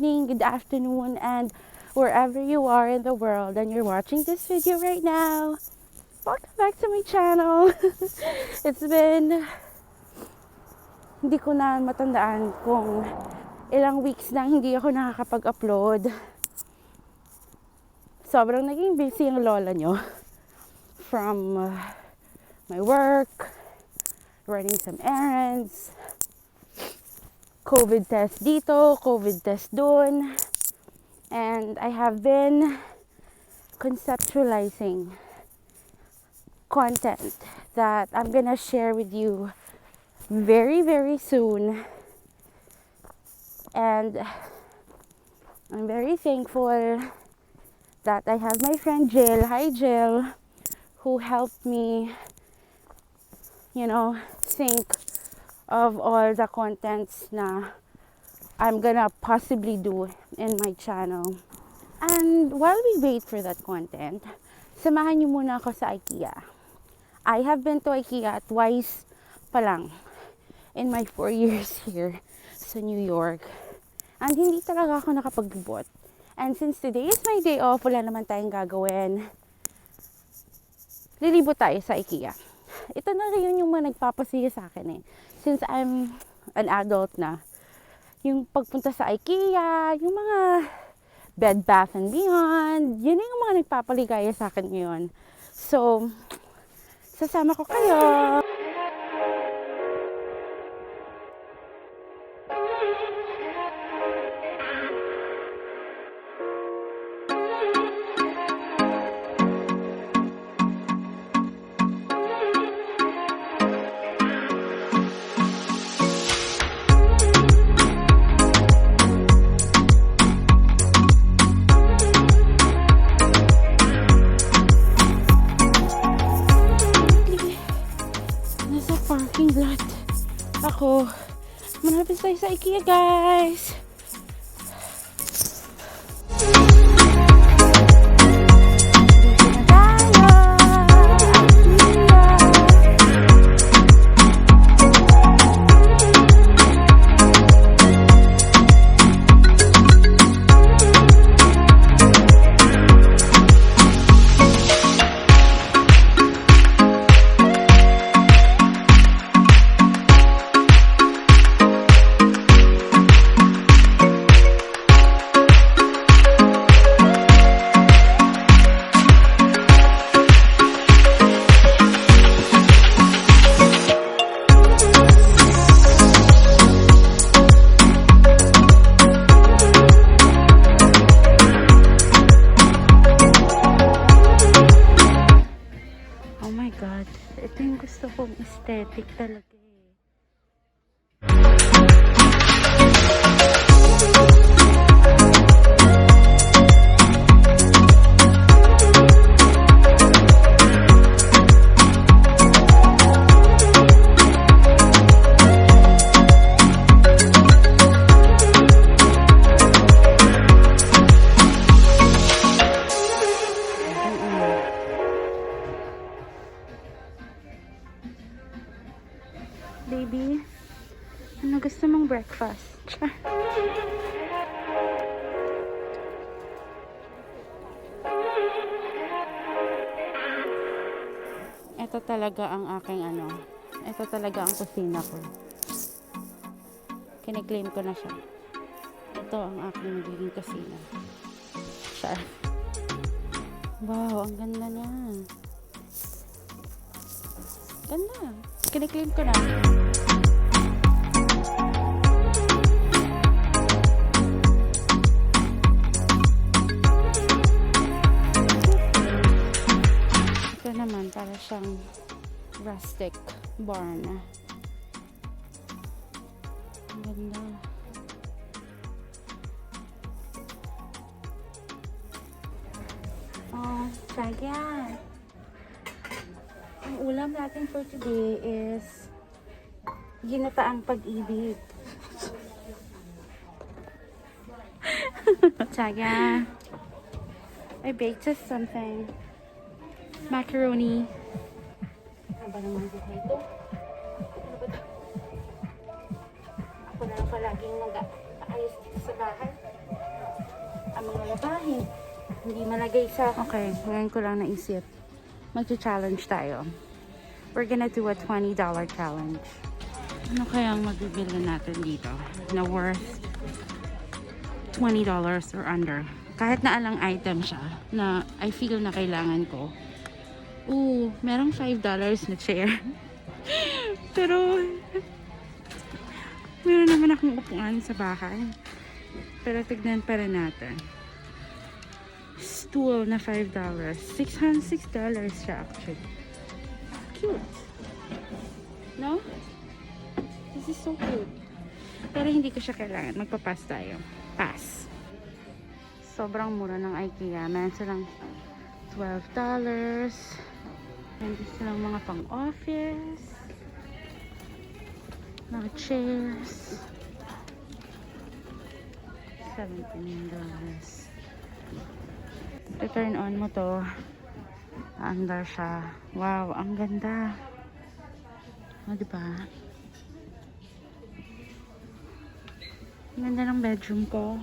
evening, good afternoon, and wherever you are in the world and you're watching this video right now. Welcome back to my channel. It's been, hindi ko na matandaan kung ilang weeks na hindi ako nakakapag-upload. Sobrang naging busy ang lola nyo from my work, running some errands, COVID test dito, COVID test dun, and I have been conceptualizing content that I'm gonna share with you very, very soon. And I'm very thankful that I have my friend Jill, hi Jill, who helped me, think of all the contents na I'm gonna possibly do in my channel. And while we wait for that content, samahan niyo muna ako sa Ikea. I have been to Ikea twice pa lang in my 4 years here sa New York. And hindi talaga ako nakapagbot. And since today is my day off, wala naman tayong gagawin. Lilibot tayo sa Ikea. Ito na rin yung mga nagpapasaya sa akin eh. Since I'm an adult na, yung pagpunta sa Ikea, yung mga Bed Bath and Beyond, yun yung mga nagpapaligaya sa akin ngayon. So, sasama ko kayo. Parking lot ako. Malapit tayo sa Ikea, guys. Ito yung gusto kong aesthetic talaga eh. Baby, ano gusto mong breakfast? Ito talaga ang aking ito talaga ang kusina ko. Kiniklaim ko na siya. Ito ang aking magiging kusina. Char. Wow, ang ganda niya. Ganda. Kiniklaim ko na. Ito naman, para siyang rustic barn. Ang ganda. Oh, try yan. Ang ulam natin for today is ginataang pag-ibig. Tsaga. I baked us something. Macaroni. Ano ba naman dito? Ano ba ito? Ako na lang palaging nag-aayos dito sa bahay. Hindi malagay sa... Okay, ngayon ko lang naisip. Mag-challenge tayo. We're gonna do a $20 challenge. Ano kaya ang mabibili natin dito na worth $20 or under? Kahit na alang item siya na I feel na kailangan ko. Ooh, merong $5 na chair. Pero meron naman akong upuan sa bahay. Pero tignan pa rin natin. Stool na $5. $606 siya actually. Cute. No? This is so cute. Pero hindi ko siya kailangan. Magpapass tayo. Pass. Sobrang mura ng Ikea. Meron silang $12. Meron silang mga pang-office. Mga chairs. $17. I-turn on mo to. Under siya. Wow, ang ganda. O, diba? Ang ganda ng bedroom ko.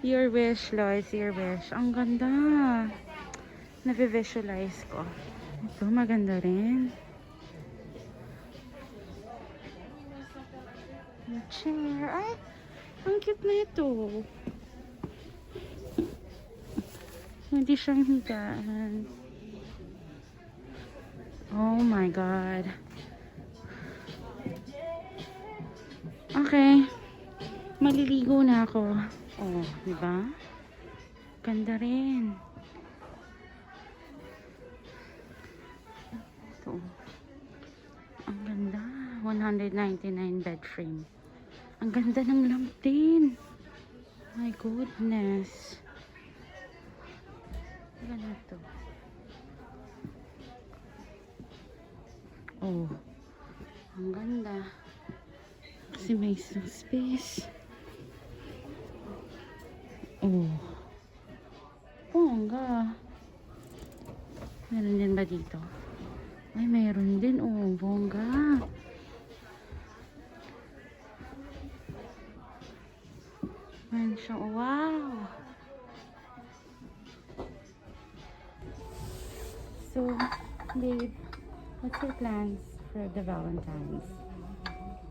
Your wish, Lois. Your wish. Ang ganda. Na-visualize ko. Ito, maganda rin. Chair. Ay, ang cute na ito. Hindi siyang higaan. Oh my God. Okay. Maliligo na ako. Oh, diba? Ganda rin. Ito. Ang ganda. $199 bed frame. Ang ganda ng lamp din. My goodness. Ganito. Oh. Ang ganda. Kasi may space. Oh. Bongga. Meron din ba dito? Ay, meron din. Oh, bongga. Meron siya. Wow. So, babe, what's your plans for the Valentine's?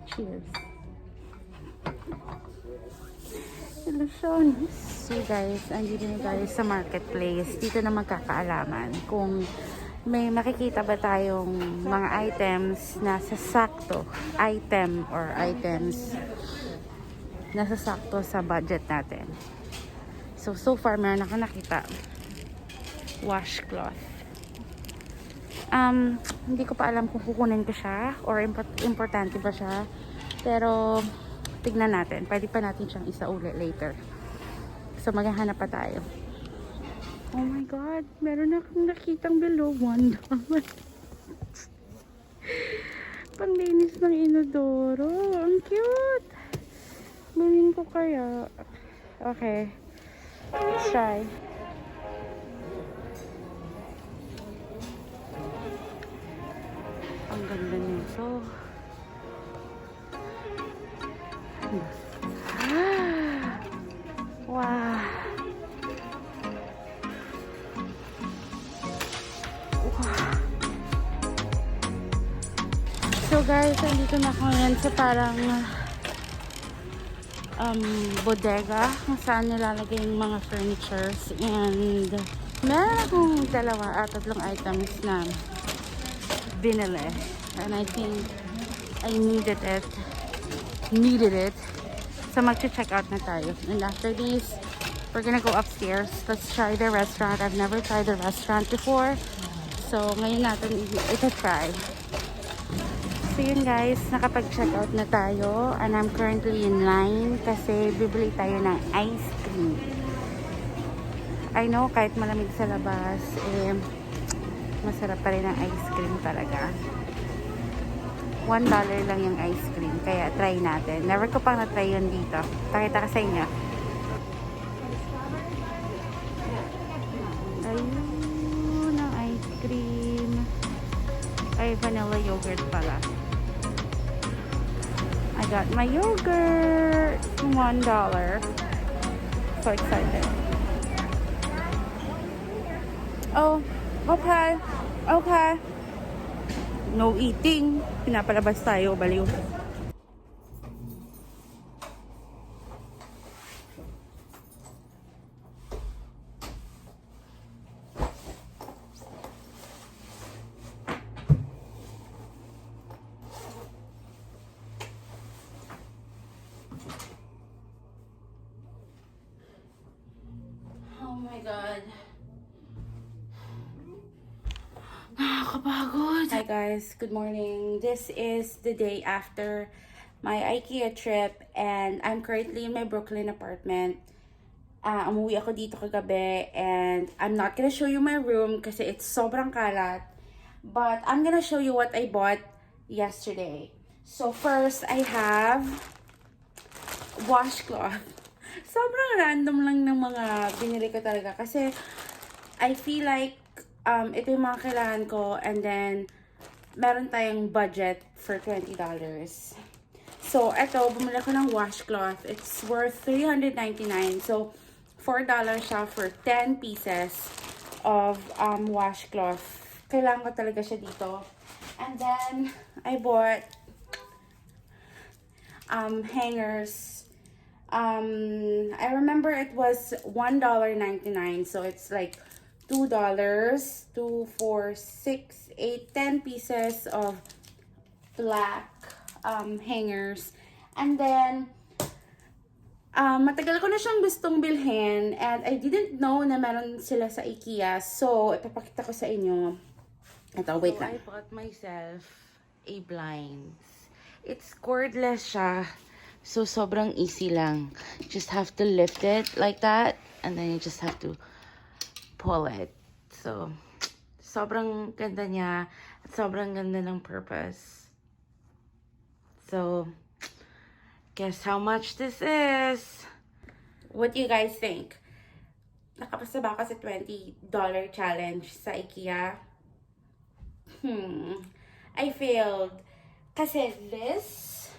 Cheers. Ilusyon. So guys, andito na tayo sa marketplace. Dito na magkakaalaman kung may makikita ba tayong mga items na sasakto. Item or items na sasakto sa budget natin. So far, meron ako nakita. Washcloth. Hindi ko pa alam kung kukunin ko siya or importante ba siya. Pero, tignan natin. Pwede pa natin siyang isa-ulit later. So, maghahanap pa tayo. Oh my God! Meron akong nakitang below $1. Panglinis ng inodoro. Ang cute! Bilhin ko kaya. Okay. Let's try. Ang ganda nito. Wow. So guys, andito na ako ngayon sa parang bodega kung saan nilalagay yung mga furnitures, and meron akong tatlong items na binili, and I think I needed it. So mag-check out na tayo, and after this we're gonna go upstairs. Let's try the restaurant. I've never tried the restaurant before, so ngayon natin ita-try. So yun guys, nakapag-check out na tayo, and I'm currently in line kasi bibili tayo ng ice cream. I know kahit malamig sa labas, masarap pa rin ang ice cream talaga. $1 lang yung ice cream, kaya try natin. Never ko pang na-try yun dito. Pakita ka sa inyo. Ayun ang ice cream. Ay, vanilla yogurt pala. I got my yogurt. $1. So excited. Oh, okay. Okay. No eating. Pinapalabas tayo, baliw. Oh my God. Nakakapagod. Hi guys, good morning. This is the day after my Ikea trip and I'm currently in my Brooklyn apartment. Umuwi ako dito kagabi and I'm not gonna show you my room kasi it's sobrang kalat. But I'm gonna show you what I bought yesterday. So first, I have washcloth. Sobrang random lang ng mga binili ko talaga kasi I feel like ito yung mga kailangan ko and then meron tayong budget for $20. So, ito, bumili ko ng washcloth. It's worth $399. So, $4 siya for 10 pieces of washcloth. Kailangan ko talaga siya dito. And then, I bought hangers. I remember it was $1.99. So, it's like $2, 2, 4, 6, 8, 10 pieces of black hangers. And then, matagal ko na siyang gustong bilhin and I didn't know na meron sila sa Ikea. So, ipapakita ko sa inyo. Ito, wait lang. I bought myself a blinds. It's cordless siya. So, sobrang easy lang. Just have to lift it like that and then you just have to pull it. So, sobrang ganda niya at sobrang ganda ng purpose. So, guess how much this is? What do you guys think? Nakapasa ba ako sa $20 challenge sa Ikea? I failed. Kasi this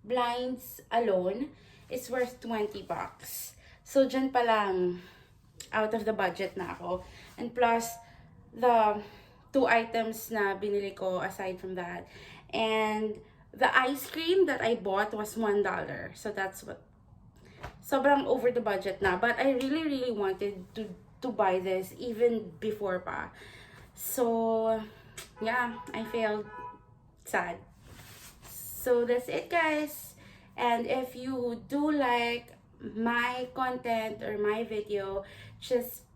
blinds alone is worth $20. So, dyan pa lang out of the budget na ako. And plus, the 2 items na binili ko aside from that. And the ice cream that I bought was $1. So that's what, sobrang over the budget na. But I really, really wanted to buy this even before pa. So, yeah, I failed. Sad. So that's it, guys. And if you do like my content or my video, just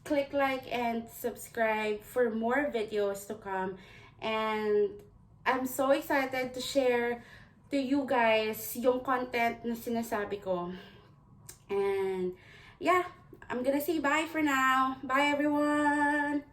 click like and subscribe for more videos to come. And I'm so excited to share to you guys yung content na sinasabi ko. And yeah, I'm gonna say bye for now. Bye everyone!